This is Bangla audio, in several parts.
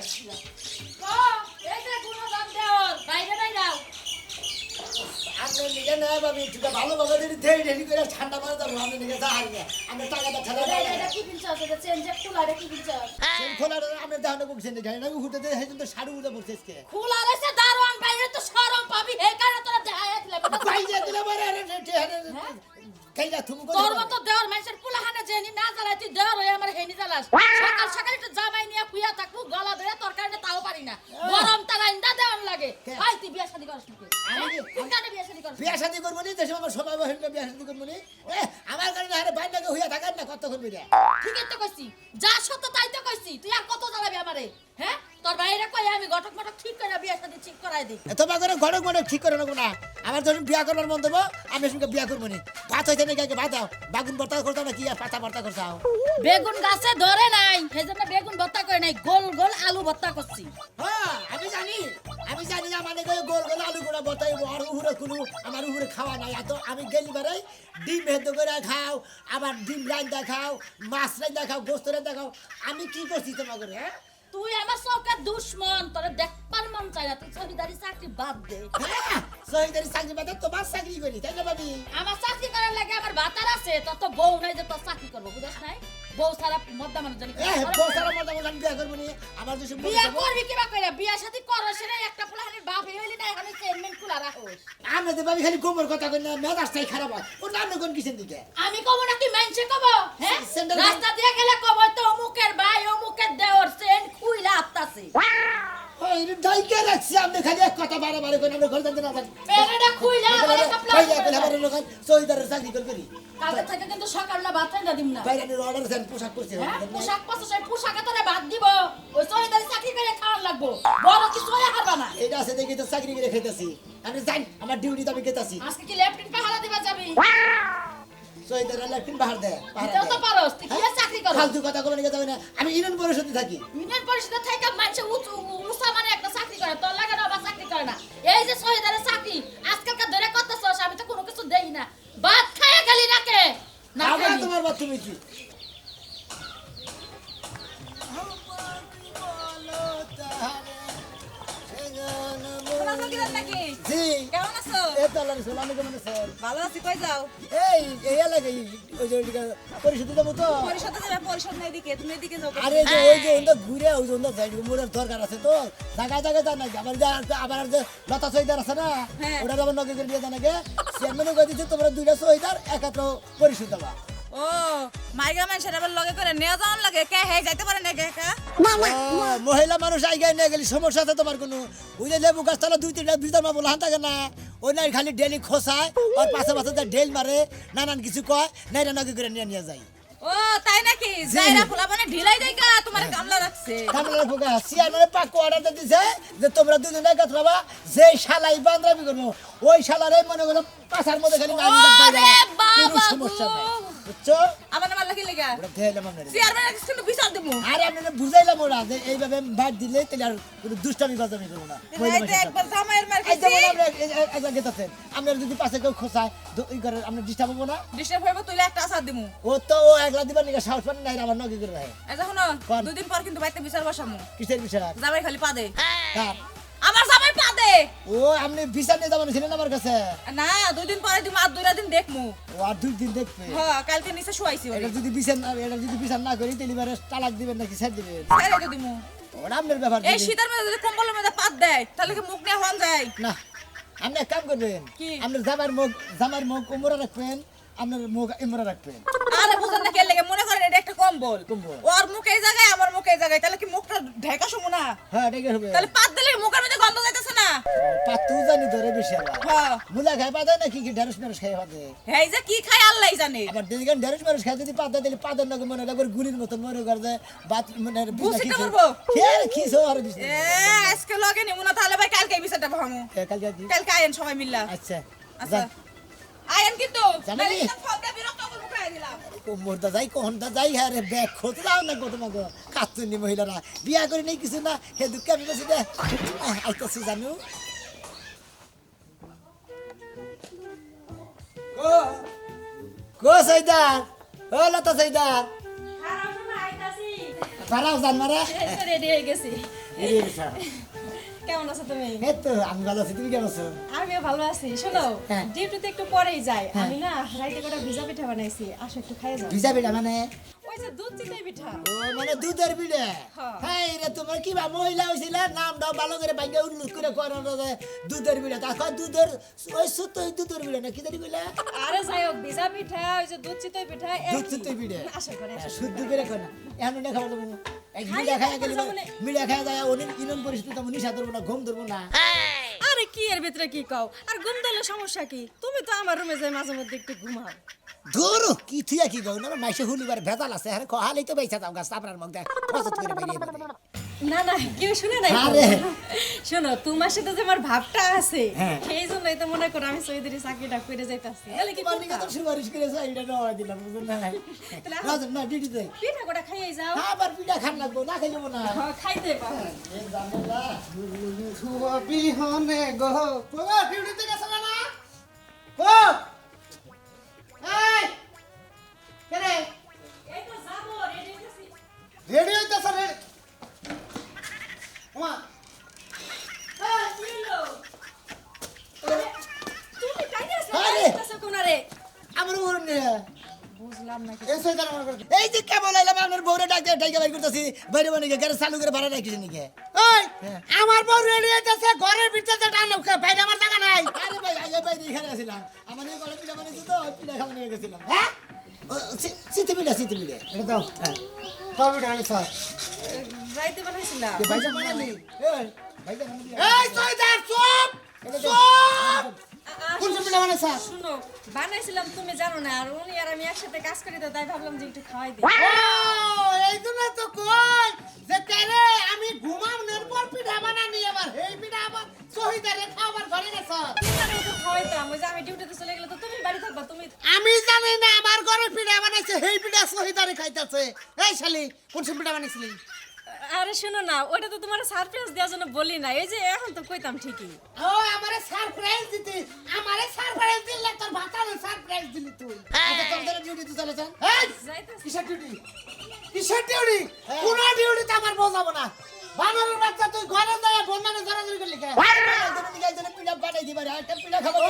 এই যে গুণধর দেওর বাইরে বাইরাও আপনি নিকে না বাবু একটু ভালোভাবে যদি ধেই ঢেলি করে ঠান্ডা মারা যাবো আপনি নিকে যা হারিয়ে আমি টাকাটা ঠেলা এটা কি পিনছস এটা চেঞ্জ খোলা এটা কি পিনছস খোলা আমি দাঁড়ানো বলছেন গাড়ি না ঘুরতে দেয় সেই জন্য শাড়ি উড়ে পড়ছে আজকে খোলা রইছে দারোয়ান বাইরে তো শরম পাবি এই কারণে তোরা দেখায় দিলে বাইরে দিলে মারে কাইলা তুমি তোর মত দেওর মানুষের পুলাহানে জেনি না জ্বালাই তুই দেওর হয়ে আমার হেনি জ্বালাস সকাল সকাল একটু জামাই নিয়ে কুইয়া থাকবো গলা ধরে তোর কারণে তাও পারি না গরম তারা ইন্দা দেওয়ান লাগে ভাই তুই বিয়া শাদী করছ নাকি তুই কানে বিয়া শাদী করছ বিয়া শাদী করবো নি দেশে আমার সবাই বহেন বিয়া শাদী করবো নি আমার কারণে আরে বাইরে হইয়া থাকার না কতক্ষণ বিয়া ঠিকই তো কইছি যা সত্য তাই তো কইছি তুই আর কত জ্বালাবি আমারে হ্যাঁ তোর বাইরে কই আমি গটক মটক ঠিক করে বিয়া শাদী ঠিক করাই দেই তোমার করে ঘটক ঘটক ঠিক করে নেবো না আমার যখন বিয়া করবার মন দেবো আমি সঙ্গে বিয়া করবো নি ভাত হইতে নাকি আগে ভাত দাও বাগুন ভর্তা করতাম না কি আর পাতা ভর্তা করতাম বেগুন গাছে ধরে নাই সেজন্য বেগুন ভর্তা করে নাই গোল গোল আলু ভর্তা করছি হ্যাঁ আমি জানি না মানে গোল গোল আলু গুঁড়া ভর্তাই আর উহুরে কোনো আমার উহুরে খাওয়া নাই এত আমি গেলি বেড়াই ডিম হেদ্দ করে খাও আবার ডিম রাইন্দা খাও মাছ রাইন্দা খাও গোস্ত রাইন্দা খাও আমি কি করছি তোমার করে হ্যাঁ তুই আমার চৌকার দুশ্মন তোরে দেখবার মন চাই না তুই ছবিদারি চাকরি বাদ দে সহিদারি চাকরি বাদে তোমার চাকরি করি তাই না ভাবি আমার চাকরি করার লাগে আমার ভাতার আছে তোর তো বউ নাই যে তোর চাকরি করবো বুঝছ নাই বউ সারা মদ্দা মানুষ জানি বউ সারা মজা মজা বিয়া করবো নি আমার যে বিয়া করবি কিবা কইরা বিয়া শাদী করো সেটা একটা পোলাহানির বাপ হইলি না এখন চেয়ারম্যান খুলা রাখোস আমি তো ভাবি খালি গোবর কথা কই না মেজাজটাই খারাপ হয় ও নাম কোন কিসের দিকে আমি কব না কি মানছে কব হ্যাঁ সেন্টার রাস্তা দিয়ে গেলে কব তো অমুকের ভাই অমুকের দেওর সেন খুইলা আত্তাছে ওই ডাইকে রাখছি আপনি খালি এক কথা বারে কই আমরা ঘর জানতে না পারি পেরেটা খুইলা আবার কাপলা ভাইয়া কইলা বারে লোক সহিদারের চাকরি করি কালকে থেকে কিন্তু সকালবেলা ভাত রান্না দিম না বাইরে অর্ডার দেন পোশাক করছে পোশাক পাশে সেই পোশাকে তোরে ভাত দিব ওই সহিদারি চাকরি করে খাওয়ার লাগবো বড় কিছু হয়ে হারবা না এটা আছে দেখি তো চাকরি করে খাইতাছি আমি জানি আমার ডিউটি তো আমি খেতাছি আজকে কি লেফটেন্ট পাহারা দিবা যাবি সহিদারের লেফটিন বাহার দেয় এটাও তো পারোস তুই কি চাকরি করো ফালতু কথা কবে নিয়ে যাবে না আমি ইউনিয়ন পরিষদে থাকি ইউনিয়ন পরিষদে থেকে মানুষ উঁচা মানে একটা চাকরি করে তোর লাগে না বা চাকরি করে না এই যে সহিদারের চাকরি আজকালকার ধরে করতেছস আমি তো কোনো কিছু দেই না ভাত খায় গেলি নাকে না আবার তোমার বাদ তুমি কি জি কেমন আছো এই তো আল্লাহ সালাম কেমন আছেন ভালো আছি কই যাও এই লাগে ওই যে পরিষদে যাবো তো পরিষদে যাবে পরিষদ নাই দিকে তুমি এদিকে যাও আরে যে ওই যে ওটা ঘুরে ওই যে ওটা যাই মোড়ের দরকার আছে তো জায়গায় জায়গায় জানা আবার যে লতা সহিদার আছে না ওটা আবার নগে করে দিয়ে জানাকে চেয়ারম্যানও কই দিচ্ছে তোমরা দুইটা সহিদার একাত্র পরিষদ দেবা ও মাইগা মানুষের আবার লগে করে নিয়ে যাওয়ার লাগে কে হে যাইতে পারে না কে মহিলা মানুষ আইগায় নিয়ে গেলি সমস্যা আছে তোমার কোনো ওই যে লেবু গাছ তালা দুই তিনটা মা বলা থাকে না ওই নাই খালি ডেলি খোসায় আর পাশে পাশে ঢেল মারে নানান কিছু কয় নাইরা নগে করে নিয়ে যায় ও তাই নাকি যাইরা ফুলা মানে ঢিলাই দেই গা তোমার কামলা রাখছে কামলা ফুকা চেয়ারম্যানের পাক অর্ডার দিছে যে তোমরা দুজন একাত্র হবা যে শালাই বান্দরাবি করবো ওই শালারে মনে করো পাছার মধ্যে খালি নামি কোনো সমস্যা নাই বুঝছো আমার নাম লাগি লাগা ওটা দেইলাম আমরা চেয়ারম্যান কিন্তু বিচার দেবো আরে আমরা বুঝাইলাম ওরা যে এইভাবে বাদ দিলে তাহলে আর কোনো দুষ্টামি বাজামি করবো না একবার জামাইয়ের মার এই খাইছি যেমন আমরা একবার গেতাছেন আমরা যদি পাশে কেউ খোসায় ই করে আমরা ডিস্টার্ব হবো না ডিস্টার্ব হইব তুইলে একটা আসার দিমু ও তো ও একলা দিবার নিকে সাহস পান নাই আমার নগে করে রাখে এই দেখো দুই দিন পর কিন্তু বাইতে বিচার বসামু কিসের বিষয় জামাই খালি পা দে কার আমার জামাই পা দে ও আপনি বিচার নিয়ে যাবেন ছিলেন আমার কাছে না দুই দিন পরে দিমু আর দুইটা দিন দেখমু ও আর 2 দিন দেখবে হ্যাঁ কালকে নিচে শুয়াইছি এটা যদি বিচার না করি তাহলে এবারে তালাক দিবেন নাকি ছেড়ে দিবেন ছেড়ে দে দিমু ওটা আপনার ব্যাপার এই শীতের মধ্যে যদি কম্বলের মধ্যে পাত দেয় তাহলে কি মুখ নিয়ে হন যায় না আপনি এক কাম করবেন কি? আপনার জামার মুখ উমরা রাখবেন আপনার মুখ ইমরা রাখবেন আরে বুঝেন না কে লাগে মনে করেন এটা একটা কম্বল কম্বল। ওর মুখ এই জায়গায় আমার মুখ এই জায়গায় তাহলে কি মুখটা ঢাকা শুমু না হ্যাঁ ঠিক হবে তাহলে পাত দিলে মুখের মধ্যে গন্ধ যাইতেছে না পাতু জানি ধরে বেশি আবার হ্যাঁ মুলা খাই পাতা নাকি কি ঢেঁড়স মেরস খাই পাতে এই যে কি খায় আল্লাহই জানে আবার দেখেন ঢেঁড়স মেরস খাই যদি পাতা দিলে পাতার নাকি মনে লাগে গুলির মতো মনে করে যে বাত মানে বুঝতে পারবো কি সো আর বিশ এ আজকে লগে নিমু না তাহলে ভাই কালকে বিচারটা ভাঙু কালকে কালকে আয়েন সবাই মিল্লা আচ্ছা আচ্ছা আয়েন কিন্তু জানি। নাহলে কিন্তু ফোনটা বিরক্ত করে মুখাই দিলাম কোমরটা যাই কোনটা যাই হ্যাঁ রে ব্যাগ খোঁজ লাও না কত মাগো কাতুনি মহিলারা বিয়া করে নেই কিছু না হে দুঃখে আমি বসে দে আইতাছি জানু কো সাইদার ও লতা সাইদার খারাপ সময় আইতাছি পারাও জান মারে রেডি হয়ে গেছি এই রে স্যার কেমন আছো তুমি? এই তো আমি ভালো আছি, তুমি কেমন আছো? আমিও ভালো আছি। শোনো, হ্যাঁ। ডিউটিতে একটু পরেই যাই। হ্যাঁ। আমি না রাইতে করে ভিজা পিঠা বানাইছি, আসো একটু খাই যাও। ভিজা পিঠা মানে ওই যে দুধ চিতই পিঠা। ও মানে দুধের পিঠা। হ্যাঁ। হ্যাঁ রে তোমার কি বা মহিলা হইছিল নাম দাও ভালো করে ভাঙ্গে উল্লুক করে করানো যায় দুধের পিঠা তারপর দুধের ওই সুতোই দুধের পিঠা না কি জানি কইলা আরে যাই হোক, ভিজা পিঠা ওই যে দুধ চিতই পিঠা দুধ একই। সুতোই পিঠা আসো করে আসো। শুদ্ধ করে কয় না এখন না খাওয়া দেবো এক মিঠা খাইয়া গেলে মিঠা খাইয়া যায় অনেক ইনন পরিস্থিতি তেমন নিশা ধরবো না ঘুম ধরবো না আরে কি এর ভিতরে কি কও? আর ঘুম দিলে সমস্যা কি? তুমি তো আমার রুমে যাই মাঝে মধ্যে একটু ঘুমাও। ধরো কি থিয়া কি গো না মাইসে হুলিবার ভেজাল আছে আরে কহালেই তো বেঁচে যাও গাছ আপনার মধ্যে পছন্দ করে বেরিয়ে দেবে না না, কেউ শুনে নাই তো। আরে। শোনো, তোমার সাথে যে আমার ভাবটা আছে, হ্যাঁ। সেই জন্যই তো মনে করো আমি চৌধুরী চাকরিটা করে যাইতাছি। তাহলে কি তোমার নিকে তো করতাম? সুপারিশ করে এটা নেওয়া দিলাম বুঝুন না তাহলে না ডিউটি দেয় পিঠা কোটা খাইয়ে যাও। আবার পিঠা খান লাগবো না খাই যাবো না হ্যাঁ, খাইতে পারো। এ জামেলা বিহনে গো বাবা ডিউটিতে গেছে না ও এই কেরে এই তো যাবো, রেডি হইতাছি। রেডি হইতাছ রে ওমা কি হলো? তুমি কাইতে আসলে আরে। আসতেছো কোনারে? আমার বউর নিয়ে বুঝলাম না এই সইদার মনে করে এই যে কেমন আইলাম আপনার বউরে ডাকতে ডাইকা বাইর করতেছি বাইরে মানে গাড়ি চালু করে ভাড়া রাখিস নাকি ওই আমার বউ রেডি হইতাছে ঘরের ভিতরে টান বাইরে আমার জায়গা নাই আরে ভাই আগে বাইরে এখানে আসিলাম আমার এই গলা পিঠা বানিয়েছি তো পিঠা খাওয়া নিয়ে গেছিলাম হ্যাঁ শীতে পিঠা এটা দাও হ্যাঁ কবে টানি স্যার যাইতে বানাইছিলাম। ভাইজা বানালি ভাইজা বানালি এই সইদার চুপ চুপ কোন পিঠা মানে স্যার শুনো, বানাইছিলাম তুমি জানো না, আর উনি আর আমি একসাথে কাজ করি তো তাই ভাবলাম যে একটু খাওয়াই দিই। ও এই জন্য তো কই যে কেরে আমি ঘুমানোর পর পিঠা বানানি আবার এই পিঠা আবার শহীদারে খাবার ঘরে গেছ তোমারে একটু খাওয়াইতাম, ওই যে আমি ডিউটিতে চলে গেলে তো তুমি বাড়ি থাকবা, তুমি আমি জানি না আমার ঘরে পিঠা বানাইছে এই পিঠা শহীদারে খাইতাছে এই শালি কোন সব পিঠা বানাইছিলি আরে শোনো না, ওটা তো তোমার সারপ্রাইজ দেওয়ার জন্য বলি না, এই যে এখন তো কইতাম ঠিকই। ও আমারে সারপ্রাইজ দিতে আমারে সারপ্রাইজ দিলে তোর ভাতারে সারপ্রাইজ দিলি তুই আচ্ছা তোমাদের ডিউটি তো চলেছেন এই যাইতাছি। কিসের ডিউটি কিসের ডিউটি কোন ডিউটিতে আমার বোঝাবো না বানরের বাচ্চা তুই ঘরে যায় বন্যানে জড়াজড়ি করলি কে একজনে পিঠা বানাই দিবার একটা পিঠা খাবো ও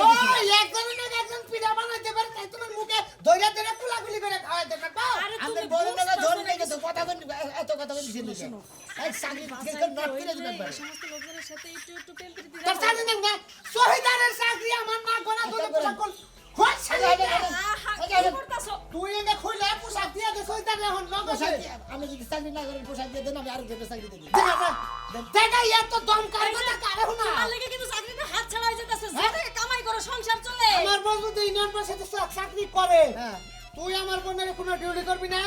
একজন না একজন পিঠা বানাইতে পারে তাই তোমার মুখে দইরা দইরা কুলাকুলি করে খাওয়াই দেবে বা আরে আমাদের তুমি বড় টাকা বুঝতেছো ধরে না লেগে কিছু। তো কথা কই এত কথা কই দিছেন নাকি এক চাকরি থেকে নট করে দিবেন ভাই এই সমস্ত লোকজনের সাথে একটু একটু প্রেম প্রীতি তোর রাখো। সাথে না শহীদারের চাকরি আমার না গোনা ধরে কুলাকুল খোঁজ ছাড়ি আহা, কি করতাছো? তুই এনে খুইলে পোশাক দিয়ে দে শহীদারে এখন পোশাক নগদ দিয়ে- আমি যদি চাকরি না করি পোশাক দিয়ে দেন আমি আরো জনের চাকরি দেব দেখা ইয়া তো দম কারবো না কারে না তোমার লেগে কিন্তু চাকরিটা হাত ছাড়া হয়ে যেতেছে, যেটাকে কামাই করো সংসার চলে। আমার বউ যদি ইউনিয়ন পরিষদে চাকরি করে হ্যাঁ তুই আমার বোনের কোনো ডিউটি করবি না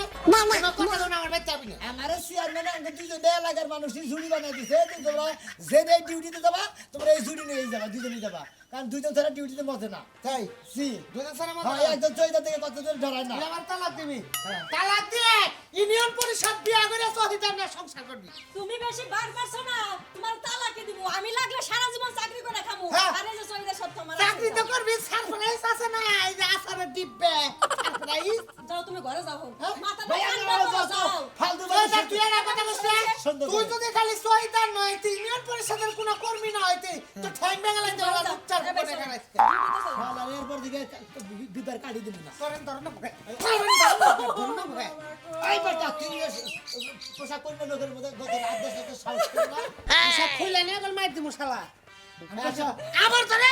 কোনো কথা না আমার বাচ্চা যাবি না আমারে চেয়ারম্যান আমাকে দুজন এলাকার মানুষই ঝুড়ি বানাই দিছে যে তোমরা যে ডিউটিতে যাবা তোমরা এই ঝুড়ি নিয়ে যাবা দুজনই যাবা কারণ দুজন ছাড়া ডিউটিতে মজে না তাই জি দুজন সারা মত হ্যাঁ একজন চৈতা থেকে কতজন ধরায় না আমার তালাক দিবি হ্যাঁ। তালাক দিয়ে ইউনিয়ন পরিষদ বিয়া করে শহীদার না সংসার করবি তুমি বেশি বার করছো না, তোমার তালাকে দিব, আমি লাগলে সারা জীবন চাকরি করে খামু। হ্যাঁ। আর এই যে চলিদার সত্য আমার চাকরি আছে। তো করবি সারপ্রাইজ আছে না এই যে আসারে দিবে সারপ্রাইজ যাও তুমি ঘরে যাও, হ্যাঁ? মাথা ভাই আমি যাও ফালতু শহীদার তুই আর কথা বলছিস সুন্দর তুই করে। যদি খালি শহীদার নয় তুই ইউনিয়ন পরিষদের কোনো কর্মী না হইতে তো ঠ্যাং ভেঙে লাগতে হবে চার কোটি টাকা রাখতে শালা এরপর দিকে বিদার কাটি দিবি না করেন ধরন না ধরন না এই বেটা তুই পোশাক পরিমাণ লোকের মধ্যে গত রাত দেশে তো সাহস করে না সব খুলে নে বল মার দিমু শালা আচ্ছা আবার ধরে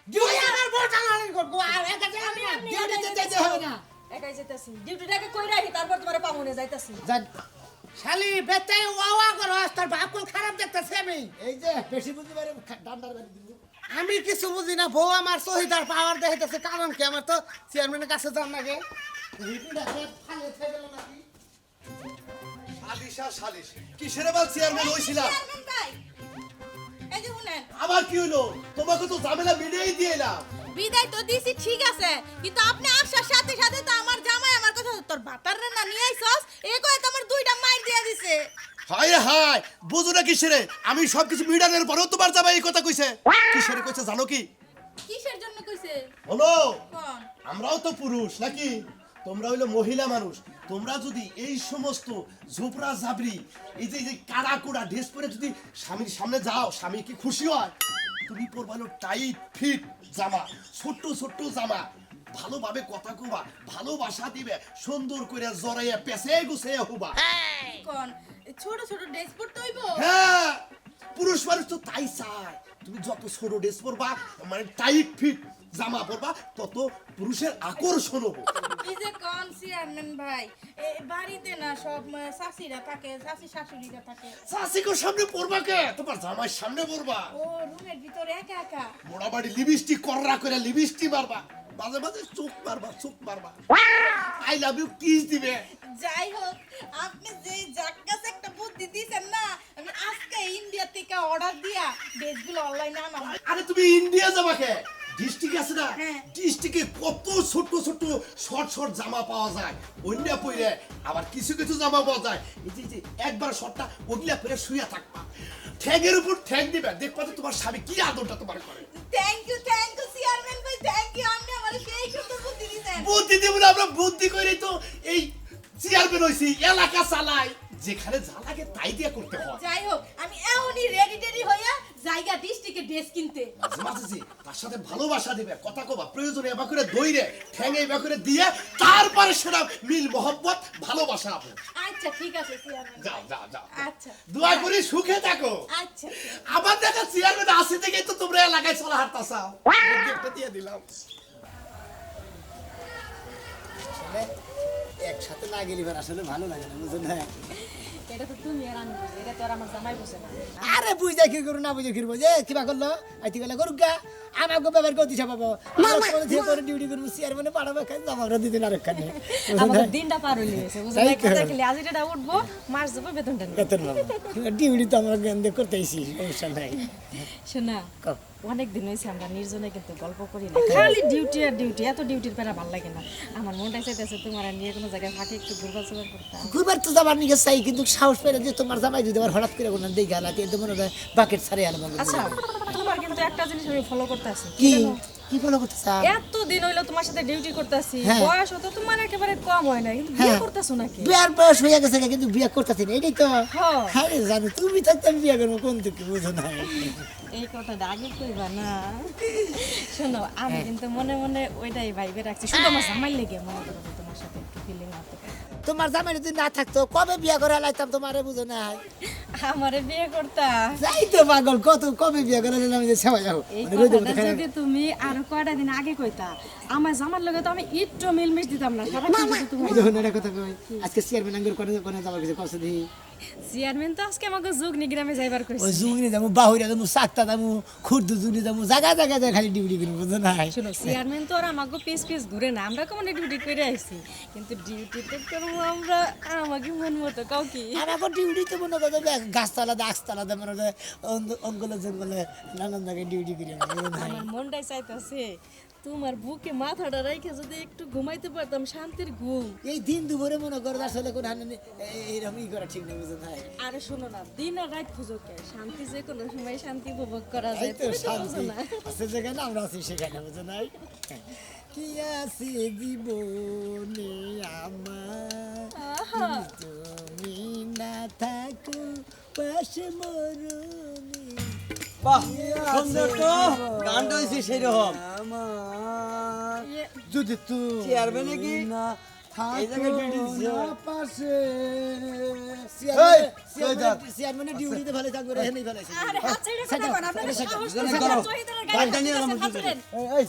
তুই আমার বড় টানালি করবো আর একা জায়গা আমি না ডিউটিতে যেতে হবে না একাই যাইতাছি, ডিউটিটাকে কই রাখি, তারপর তোমারে পামুনে যাইতাছি। জান শালি বেটাই ওয়া করস তোর বাপ কোন খারাপ দেখতেছি আমি এই যে বেশি বুঝতে পারে ডান্ডার বাড়ি দিব আমি কিছু বুঝি না বউ আমার শহীদার পাওয়ার দেখাইতেছে কারণ কি আমার তো চেয়ারম্যানের কাছে যান নাকি রিপিটা ফালে থেকে গেল নাকি সালিশ আর সালিশ কিসের আবার চেয়ারম্যান হইছিলাম চেয়ারম্যান তাই? এই যে শুনেন, আবার কি হলো তোমাকে তো ঝামেলা মিলিয়েই দিয়ে এলাম বিদায় তো দিছি ঠিক আছে, কিন্তু আপনি আসার সাথে সাথে তো আমার জামাই আমার কথা তোর বাতার না নিয়ে আইছস, এ কয়ে তো আমার দুইটা মাইর দিয়ে দিছে। হায় হায় বুঝো না কিসেরে আমি সবকিছু মিডানের পরেও তোমার জামাই এই কথা কইছে কিসেরে কইছে জানো কি কিসের জন্য কইছে? হলো কোন? আমরাও তো পুরুষ নাকি তোমরা হইলো মহিলা মানুষ তোমরা যদি এই সমস্ত ঝোপড়া ঝাবড়ি এই যে কাড়া কোড়া ড্রেস পরে যদি স্বামীর সামনে যাও, স্বামী কি খুশি হয়? তুমি পরবালো টাইট ফিট জামা, ছোট্ট ছোট্ট জামা, ভালোভাবে কথা কবা, ভালোবাসা দিবে, সুন্দর করে জড়াইয়া পেছে গুছে হবা। কোন ছোট ছোট ড্রেস পরতে হইব? হ্যাঁ, পুরুষ মানুষ তো তাই চায়। তুমি যত ছোট ড্রেস পরবা, মানে টাইট ফিট জামা পরবা, তত পুরুষের আকর্ষণ হবে। এই যে কোন চেয়ারম্যান ভাই, বাড়িতে না সব শাশুড়িরা থাকে, শাশুড়িরা থাকে। শাশিকোর সামনে পরবা কে? তোমার জামাইয়ের সামনে পরবা। ও রুমের ভিতরে একা একা। মোড়াবাড়ি লিপস্টিক কররা করে লিপস্টিক মারবা, মাঝে মাঝে চোখ মারবা, চোখ মারবা, আই লাভ ইউ কিস দিবে। যাই হোক, আপনি যে জাক্কাস একটা বুদ্ধি দিয়েছেন না, আমি আজকে ইন্ডিয়া থেকে অর্ডার দিয়া ড্রেসগুলো অনলাইনে আনাম। আরে তুমি ইন্ডিয়া যাবা কে? ডিস্ট্রিক্ট আছে না, হ্যাঁ। ডিস্ট্রিক্টে কত ছোট ছোট শর্ট শর্ট জামা পাওয়া যায়, অন্য পরে আবার কিছু কিছু জামা পাওয়া যায় এই যে একবার শর্টটা ওগুলা পরে শুয়ে থাকবা, ঠ্যাগের উপর ঠ্যাগ দিবে, দেখবা তো তোমার স্বামী কি আদরটা তোমার করে। থ্যাংক ইউ চেয়ারম্যান ভাই, থ্যাংক ইউ। আপনি আমার সেই সুন্দর বুদ্ধি দিয়েছেন। বুদ্ধি দেব না, আমরা বুদ্ধি করি তো এই চেয়ারম্যান হইছি, এলাকা চালাই, যেখানে যা লাগে তাই দিয়ে করতে হয়। যাই হোক, আমি এখনই রেডি হইয়া জায়গা ডিস্ট্রিক্টে ড্রেস কিনতে। মাঝে মাঝে যে তার সাথে ভালোবাসা দিবে, কথা কবা, প্রয়োজনে এবার করে দইরে ঠ্যাঙে এবার করে দিয়ে তারপরে সেটা মিল মোহব্বত ভালোবাসা হবে। আচ্ছা ঠিক আছে চেয়ারম্যান। যাও যাও যাও, আচ্ছা দোয়া করি সুখে থাকো। আচ্ছা। আবার দেখা চেয়ারম্যান আসে দেখে তো তোমরা এলাকায় চলা হাঁটতা চাও, একটা দিয়ে দিলাম। আসলে একসাথে না গেলে এবার আসলে ভালো লাগে না, বুঝো না? এটা তো তুমি আর আমি বুঝি, এটা তো আর আমার জামাই বুঝে না। আরে বুঝে কি করু না বুঝে কি করবো, যে কিবা করলো আইতি গেলে করুক গা, আমাকে ব্যবহার করে দিশা পাবো, করে ডিউটি করবো, চেয়ারম্যানে পাঠাবো, খাই জামাটা দিতেন আরেকখানে। আমাদের দিনটা পার হইলে গেছে, বুঝলে? তাই তো। কথা খেলে আজ এটা উঠবো, মাস যাবো, বেতনটা নেবো। বেতন পাবো, ডিউটি তো আমরা গেন্দে করতেইছি, সমস্যা নাই। শোনা, কও। অনেক দিন হয়েছে আমরা নির্জনে কিন্তু গল্প করি না, খালি ডিউটি আর ডিউটি, এত ডিউটির পেরা ভালো লাগে না। আমার মনটা চাইতেছে তোমার আর নিয়ে কোনো জায়গায় ফাঁকে একটু ঘুরবা চুরবা করতাম। ঘুরবার তো যাবার নিকে চাই, কিন্তু সাহস পেলে যে তোমার জামাই যদি আবার হঠাৎ করে কোনো দেখে আলাতে এত মনে হয় বাকেট ছাড়ে আলো। আচ্ছা, তোমার কিন্তু একটা জিনিস আমি ফলো করতে আছি। কি কি ফলো করতে চাও? এত দিন হইলো তোমার সাথে ডিউটি করতেছি, হ্যাঁ। বয়স তো তোমার একেবারে কম হয় না, কিন্তু বিয়ে হ্যাঁ। করতেছো নাকি? বিয়ার বয়স হয়ে গেছে কিন্তু বিয়ে করতেছি না, এটাই তো। হ্যাঁ। হ্যাঁ জানো, তুমি থাকতে আমি বিয়ে করবো কোন থেকে, বুঝো না? এই কথাটা আগে কইবা না। শোনো, আমি কিন্তু মনে মনে ওইটাই ভাইবে রাখছি, শুধু আমার জামাই লেগে মনে করো যে তোমার সাথে একটু ফিলিং আছে। তোমার জামাই যদি না থাকতো কবে বিয়ে করে লাইতাম তোমারে, বুঝো না? আমারে বিয়ে করতা। যাই তো পাগল, কত কবে বিয়ে করে নিলাম যে সেবা যাবো। এই কথাটা যদি তুমি আরো কয়টা দিন আগে কইতা, আমার জামার লগে তো আমি একটু মিলমিশ দিতাম না। সারাক্ষণ শুধু তোমার যখন এটা কথা কই, আজকে চেয়ারম্যান আঙ্গুর করে কোনে যাবার কিছু কষ্ট দিই। চেয়ারম্যান তো আজকে আমাকে যুগনি গ্রামে যাইবার কইছে। ওই জুগনি যাবো, বাহুরা যাবো, সাতটা যাবো, খুর্দু জুগনি যাবো, জায়গা জায়গা যায় খালি ডিউটি করবো, বুঝো না? শোনো, চেয়ারম্যান তো আর আমাকে পিস পিস ঘুরে না, আমরা কেমন ডিউটি করে আইছি, কিন্তু ডিউটি তো করবো আমরা আমাকে মন মতো। কাউ কি আর এখন ডিউটি তো মনে করো গাছতলা গাছতলা মনে হয় অঙ্গলে জঙ্গলে নানান জায়গায় ডিউটি করি আমরা, বুঝো না? আমার মনটাই চাইতেছে তোমার বুকে মাথাটা রেখে যদি একটু ঘুমাইতে পারতাম, শান্তির ঘুম। এই দিন দুপুরে মনে করো আসলে কোন এইরকম ই করা ঠিক নেই, বুঝো না? আরে শোনো না, দিন আর রাত খুঁজো কে, শান্তি যে কোনো সময় শান্তি উপভোগ করা যায়, এই তো তুমি তো শান্তি বুঝো না। আছে যেখানে আমরা আছি সেখানে, বুঝো না? কি আছে জীবনে আমার, তুমি না থাকো পাশে মরুনি। বাহ, সুন্দর তো গানটা হয়েছে সেরকম। যদি তুই চেয়ারম্যানে কি না এই জায়গায় ডিউটি দিছে? পাশে এই, কই যাক? চেয়ারম্যানের ডিউটিতে ভালো থাকবে রে, হেনেই ভালো আছে। আরে হাত ছেড়ে কথা বল, আপনাদের সাহস দুজনে আছে, করো। শহীদের গাড়িটা গাড়ি নিয়ে আছে, আমার হাত দুজনে। ছেড়েন। এই,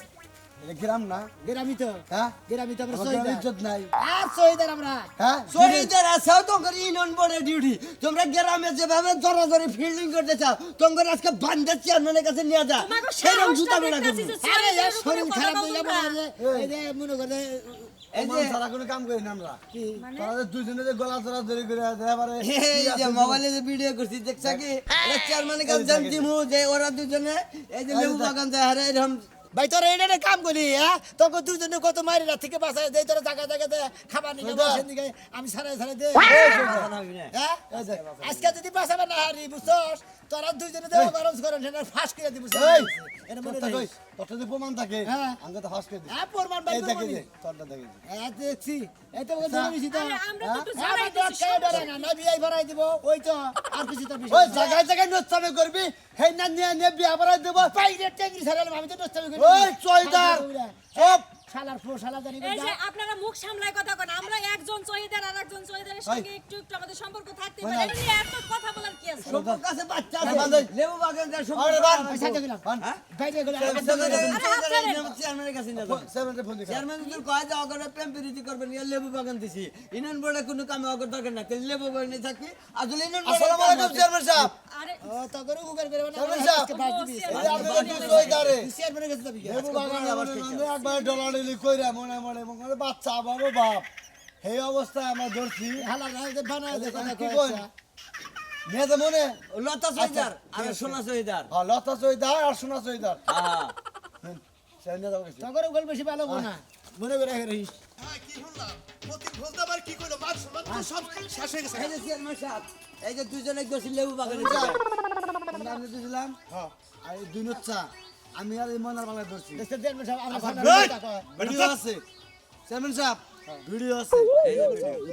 এটা গ্রাম না, গ্রামই তো, হ্যাঁ? গ্রামই তো আমরা আমার শহীদ গ্রামে ইজ্জত নাই, আর শহীদের আমরা। হ্যাঁ? শহীদের আছেও তোমার ইউনিয়ন বোর্ডের ডিউটি। তোমরা গ্রামে যেভাবে জোরাজোরি ফিল্ডিং করতে চাও, তোমার আজকে বান্দার চেয়ারম্যানের কাছে নিয়ে যা, তোমাকে সেরকম সাহসটা জুতা মেলা দেখতাছি করবো। যে আরে চেয়ারম্যানের এর উপরে শরীর কথা খারাপ বলবো হয়ে না। যাবে, এই যে মনে করে এই যে সারা কোনো কাম করি না আমরা কি তাহলে দুজনে যে গলা চড়া ধরে করে এবারে এই যে মোবাইলে যে ভিডিও করছি দেখছ কি, এটা চেয়ারম্যানের কাছে জানতি মু যে ওরা দুজনে এই যে লেবু বাগান যায় হারে এরকম ভাই তোরা এটা কাম করি হ্যাঁ তোকে দুজনে কত মারি রাত থেকে বাঁচায় দেয় তোরা জায়গা জায়গাতে খাবার নিয়ে বসে দিকে আমি সারাই সারাই দে হ্যাঁ আজকে যদি বাঁচাবে না হারি বুঝছস তোরা দুজনে দেবো গরম করে না ফাঁস করে দিব এটা মনে রাখিস তোরটা যদি প্রমাণ থাকে হ্যাঁ। আমাকে তো ফাঁস করে দিই হ্যাঁ প্রমাণ ভাই এই দেখে দে তোরটা দেখে দে হ্যাঁ দেখছি এই তো কথা বলেছি তো আরে আমরা তো একটু হ্যাঁ জানাই তো দিছি খেয়ে বেড়ে না না বিয়াই ভরাই দিব ওই তো আর কিছু তো ওই বিষয় জায়গায় জায়গায় নচ্ছামে করবি হেই না নিয়ে নিয়ে বিয়া পড়াই দেব বাইরে টেঙ্গি ছাড়ালাম আমি তো নষ্টামি করি ওই চয়দার চুপ শালার ফো শালা জানি এই যে আপনারা মুখ সামলায় কথা কন আমরা একজন চহিদার আর একজন চহিদারের সঙ্গে একটু একটু আমাদের সম্পর্ক থাকতে পারে এটা নিয়ে এত কথা বলার কি আছে সম্পর্ক আছে বাচ্চা হ্যাঁ, আছে বান্ধব। লেবু বাগান দেওয়ার আরে সম্পর্ক বান সাথে গেলাম বাইরে গেলাম চেয়ারম্যানের কাছে নিয়ে যাবেন সেভেন্টে ফোন দিকা চেয়ারম্যান যদি কয় যে অগরে প্রেম প্রীতি করবেন ইয়া লেবু বাগান দিছি ইউনিয়ন বোর্ডে কোনো কামে অগর দরকার না তাহলে লেবু বাগানে থাকবি আসলে ইউনিয়ন আসসালামু আলাইকুম চেয়ারম্যান সাহেব আরে ও তো করে উগার করে না চেয়ারম্যান সাহেব আজকে বাদ দিবি এই আপনাদের দুই চয়দারে চেয়ারম্যানের কাছে যাবি লেবু বাগান একবার ডলাডলি কইরা মনে মনে মনে বাচ্চা বাবা বাপ এই অবস্থায় আমরা ধরছি হালা রাইতে বানায় দে কথা কি কই কই মেয়েদের মনে লতা চহিদার আর সোনা চহিদার হ্যাঁ লতা চৈদার আর সোনা চৈদার হ্যাঁ সেনে দাও গেছি তো করে গল বেশি ভালো না মনে করে রহিস হ্যাঁ কি শুনলাম প্রতি ভোজ আবার কি কইলো মান সম্মান তো সব শেষ হয়ে গেছে এই যে চেয়ারম্যান সাহেব এই যে দুজনে গেছি লেবু বাগানে আমরা আমি দিছিলাম হ্যাঁ আর এই দুই নচ্চা আমি আর এই মনার বাংলায় ধরছি দেশে দেন সব আমরা খানা এই! কথা কয় ভিডিও আছে চেয়ারম্যান সাহেব ভিডিও আছে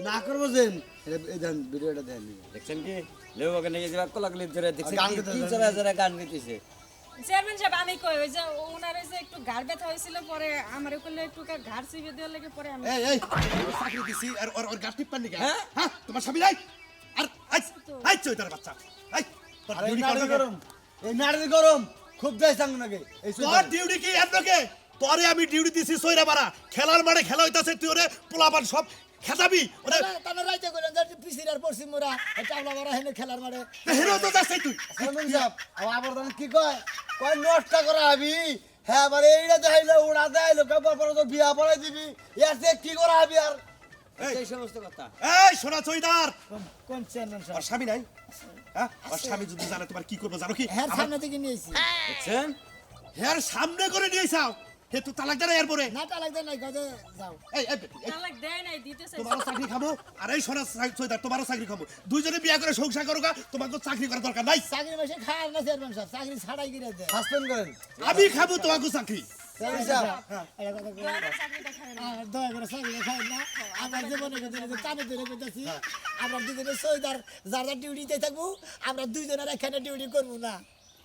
না করবো যেন এই দেন ভিডিওটা দেন দেখছেন কি লেবু বাগানে গেছি কোলাকুলি ধরে দেখছেন গান কি গাইতে 3-4 গান গাইতেছে চেয়ারম্যান সাহেব আমি কই ওই যে ওনার ওই যে একটু ঘাড় ব্যথা হয়েছিল পরে আমার করলে একটু ঘাড় চিপে দেওয়ার লাগে পরে আমি এই এই আমি চাকরি দিছি আর ওর গাটি পান্নি গা হ্যাঁ তোমার স্বামী নাই আর আই চৈতার বাচ্চা আই তোর আর এই ডিউটি নাড়ি করবে গরম এই নাড়ি গরম খুব দেয় সাঙ্গ নাকি এই তোর ডিউটি কি এমনকে তোরে আমি ডিউটি দিছি সইরা বাড়া খেলার মাঠে খেলা হইতাছে তুই ওরে পোলাপান সব খেতাবি ওরে তাহলে রাইতে কইলেন যে পিছির আর পড়ছি মোরা টাওলা মারা হেনে খেলার মারে হেরো তো যাচ্ছে তুই চেয়ারম্যান সাহেব আবার তখন কি কয় কয় নষ্ট করা হবি হ্যাঁ আবার এইটা দেখাইলে উড়া দেখাইলো কেবল পরে তো বিয়া পড়াই দিবি এর থেকে কি করা হবি আর এই সমস্ত কথা এই সোনা চৈদার কোন চেয়ারম্যান ওর স্বামী নাই হ্যাঁ ওর স্বামী যদি জানে তোমার কি করবো জানো কি হ্যাঁ সামনে থেকে নিয়েছি দেখছেন হের সামনে করে নিয়ে যাও হে তুই তালাক দেনা এরপরে না টালাক দেন নাই কাজে যাও এই বেটি, এই তালাক দেয় নাই দিতেছে তোমারও চাকরি খাবো আর এই সোনা চৈদার তোমারও চাকরি খাবো দুইজনে বিয়া করে সংসার করো গা তোমার তো চাকরি করার দরকার নাই চাকরি মাসে খায় না চেয়ারম্যান সাহেব চাকরি ছাড়াই গিরে দেয় সাসপেন্ড করেন আমি খাবো তোমাকে চাকরি চেয়ারম্যান সাহেব এটা কথা কই চাকরিটা খায় না আর দয়া করে চাকরি খাই না আমার জীবনে কানে ধরে কইতাছি আমরা দুজনে সৈদার যারা ডিউটিতে থাকবো আমরা দুইজনের এখানে ডিউটি করবো না